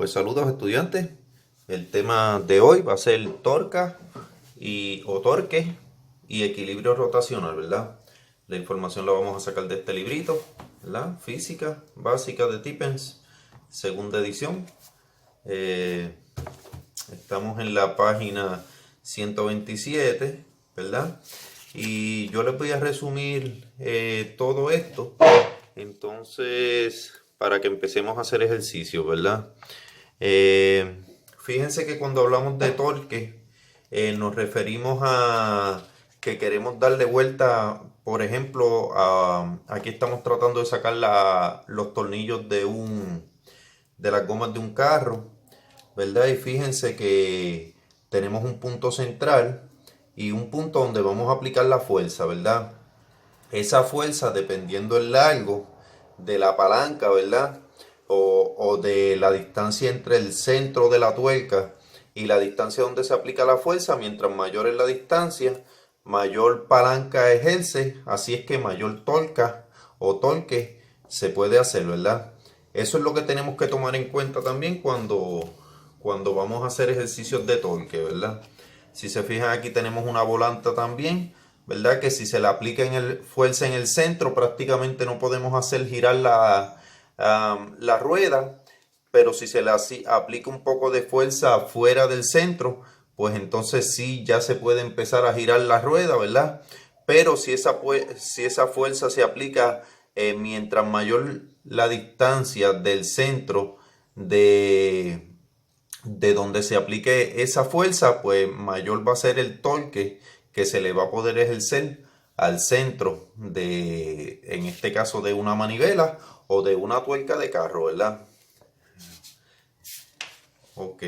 Pues saludos estudiantes. El tema de hoy va a ser torque y equilibrio rotacional, ¿verdad? La información la vamos a sacar de este librito, ¿verdad? Física básica de Tippens, segunda edición. Estamos en la página 127, ¿verdad? Y yo les voy a resumir todo esto. Entonces, para que empecemos a hacer ejercicio, ¿verdad? Fíjense que cuando hablamos de torque, nos referimos a que queremos darle vuelta, por ejemplo, aquí estamos tratando de sacar los tornillos de las gomas de un carro, ¿verdad? Y fíjense que tenemos un punto central y un punto donde vamos a aplicar la fuerza, ¿verdad? Esa fuerza, dependiendo el largo de la palanca, ¿verdad? O de la distancia entre el centro de la tuerca y la distancia donde se aplica la fuerza, mientras mayor es la distancia, mayor palanca ejerce, así es que mayor torque se puede hacer, ¿verdad? Eso es lo que tenemos que tomar en cuenta también cuando vamos a hacer ejercicios de torque, ¿verdad? Si se fijan, aquí tenemos una volanta también, ¿verdad? Que si se le aplica fuerza en el centro, prácticamente no podemos hacer girar la rueda, pero si se le aplica un poco de fuerza fuera del centro, pues entonces sí ya se puede empezar a girar la rueda, ¿verdad? Pero si esa fuerza se aplica mientras mayor la distancia del centro de donde se aplique esa fuerza, pues mayor va a ser el torque que se le va a poder ejercer al centro en este caso, de una manivela o de una tuerca de carro, ¿verdad? Ok.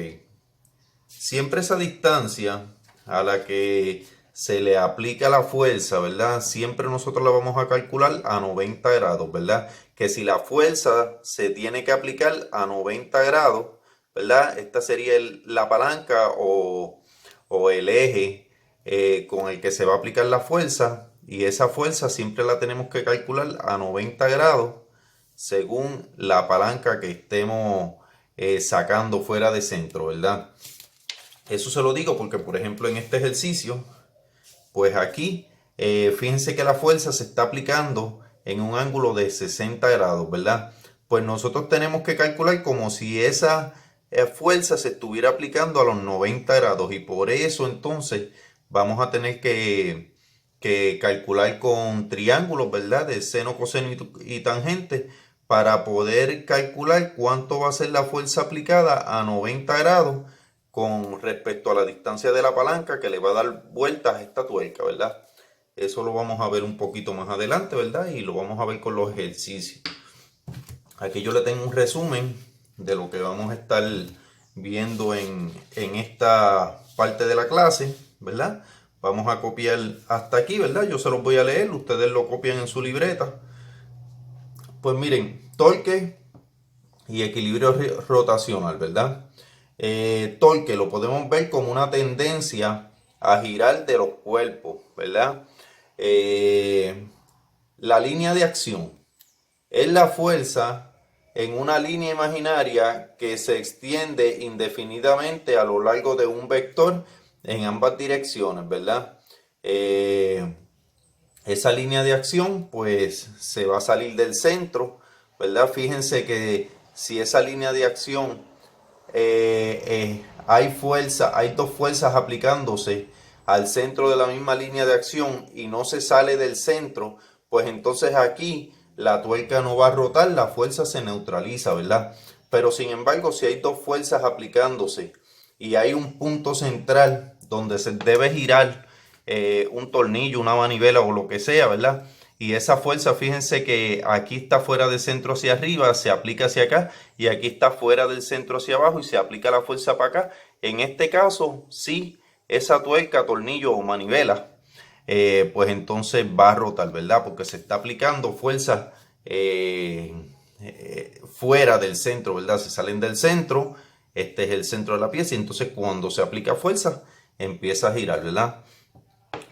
Siempre esa distancia a la que se le aplica la fuerza, ¿verdad? Siempre nosotros la vamos a calcular a 90 grados, ¿verdad? Que si la fuerza se tiene que aplicar a 90 grados, ¿verdad? Esta sería la palanca o el eje con el que se va a aplicar la fuerza, y esa fuerza siempre la tenemos que calcular a 90 grados según la palanca que estemos sacando fuera de centro, ¿verdad? Eso se lo digo porque, por ejemplo, en este ejercicio, pues aquí, fíjense que la fuerza se está aplicando en un ángulo de 60 grados, ¿verdad? Pues nosotros tenemos que calcular como si esa fuerza se estuviera aplicando a los 90 grados, y por eso entonces vamos a tener que calcular con triángulos, ¿verdad? De seno, coseno y tangente, para poder calcular cuánto va a ser la fuerza aplicada a 90 grados con respecto a la distancia de la palanca que le va a dar vueltas a esta tuerca, ¿verdad? Eso lo vamos a ver un poquito más adelante, ¿verdad? Y lo vamos a ver con los ejercicios. Aquí yo le tengo un resumen de lo que vamos a estar viendo en esta parte de la clase, ¿verdad? Vamos a copiar hasta aquí, ¿verdad? Yo se los voy a leer, ustedes lo copian en su libreta. Pues miren, torque y equilibrio rotacional, ¿verdad? Torque lo podemos ver como una tendencia a girar de los cuerpos, ¿verdad? La línea de acción es la fuerza en una línea imaginaria que se extiende indefinidamente a lo largo de un vector en ambas direcciones, ¿verdad? Esa línea de acción pues se va a salir del centro, ¿verdad? Fíjense que si esa línea de acción hay dos fuerzas aplicándose al centro de la misma línea de acción y no se sale del centro, pues entonces aquí la tuerca no va a rotar, la fuerza se neutraliza, ¿verdad? Pero sin embargo, si hay dos fuerzas aplicándose y hay un punto central donde se debe girar un tornillo, una manivela o lo que sea, ¿verdad? Y esa fuerza, fíjense que aquí está fuera del centro hacia arriba, se aplica hacia acá, y aquí está fuera del centro hacia abajo y se aplica la fuerza para acá. En este caso, sí, esa tuerca, tornillo o manivela, pues entonces va a rotar, ¿verdad? Porque se está aplicando fuerza fuera del centro, ¿verdad? Se salen del centro, este es el centro de la pieza, y entonces cuando se aplica fuerza, empieza a girar, ¿verdad?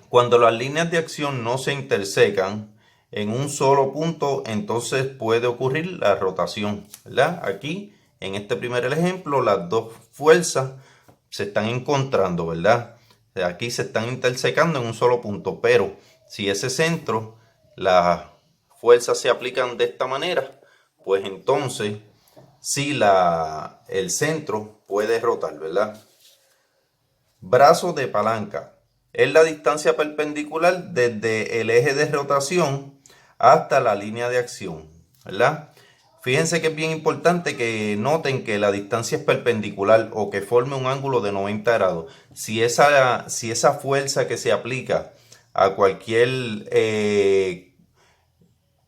Cuando las líneas de acción no se intersecan en un solo punto, entonces puede ocurrir la rotación, ¿verdad? Aquí en este primer ejemplo, las dos fuerzas se están encontrando, ¿verdad? Aquí se están intersecando en un solo punto, pero si ese centro, las fuerzas se aplican de esta manera, pues entonces sí el centro puede rotar, ¿verdad? Brazo de palanca. Es la distancia perpendicular desde el eje de rotación hasta la línea de acción, ¿verdad? Fíjense que es bien importante que noten que la distancia es perpendicular o que forme un ángulo de 90 grados. Si esa fuerza que se aplica a cualquier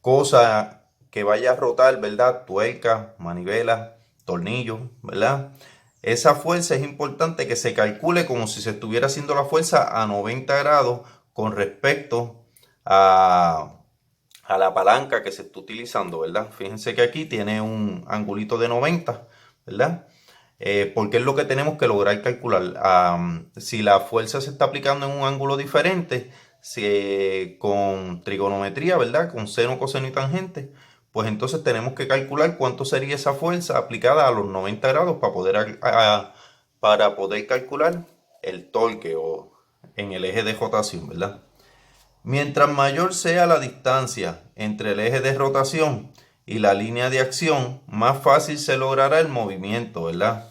cosa que vaya a rotar, ¿verdad? Tuerca, manivela, tornillo, ¿verdad? Esa fuerza es importante que se calcule como si se estuviera haciendo la fuerza a 90 grados con respecto a la palanca que se está utilizando, ¿verdad? Fíjense que aquí tiene un angulito de 90, ¿verdad? Porque es lo que tenemos que lograr calcular. Si la fuerza se está aplicando en un ángulo diferente, con trigonometría, ¿verdad? Con seno, coseno y tangente, pues entonces tenemos que calcular cuánto sería esa fuerza aplicada a los 90 grados para poder calcular el torque o en el eje de rotación, ¿verdad? Mientras mayor sea la distancia entre el eje de rotación y la línea de acción, más fácil se logrará el movimiento, ¿verdad?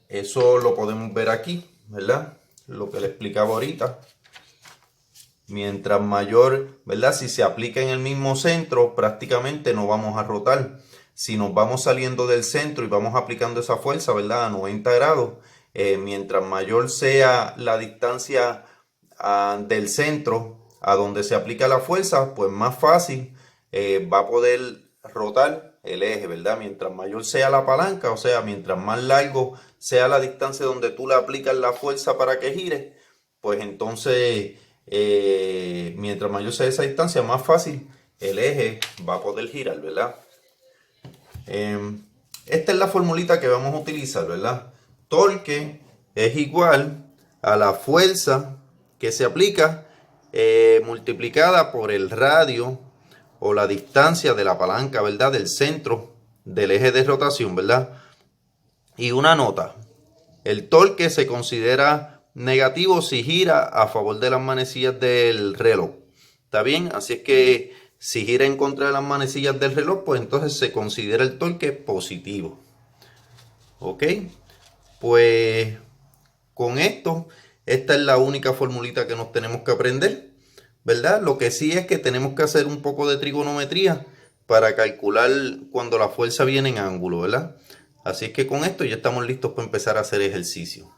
Eso lo podemos ver aquí, ¿verdad? Lo que le explicaba ahorita. Mientras mayor, ¿verdad? Si se aplica en el mismo centro, prácticamente no vamos a rotar. Si nos vamos saliendo del centro y vamos aplicando esa fuerza, ¿verdad? A 90 grados, mientras mayor sea la distancia del centro a donde se aplica la fuerza, pues más fácil va a poder rotar el eje, ¿verdad? Mientras mayor sea la palanca, o sea, mientras más largo sea la distancia donde tú le aplicas la fuerza para que gire, pues entonces mientras mayor sea esa distancia, más fácil el eje va a poder girar, ¿verdad? Esta es la formulita que vamos a utilizar, ¿verdad? Torque es igual a la fuerza que se aplica multiplicada por el radio o la distancia de la palanca, ¿verdad? Del centro del eje de rotación, ¿verdad? Y una nota: el torque se considera negativo si gira a favor de las manecillas del reloj. ¿Está bien? Así es que si gira en contra de las manecillas del reloj, pues entonces se considera el torque positivo. ¿Ok? Pues con esto, esta es la única formulita que nos tenemos que aprender, ¿verdad? Lo que sí es que tenemos que hacer un poco de trigonometría para calcular cuando la fuerza viene en ángulo, ¿verdad? Así es que con esto ya estamos listos para empezar a hacer ejercicio.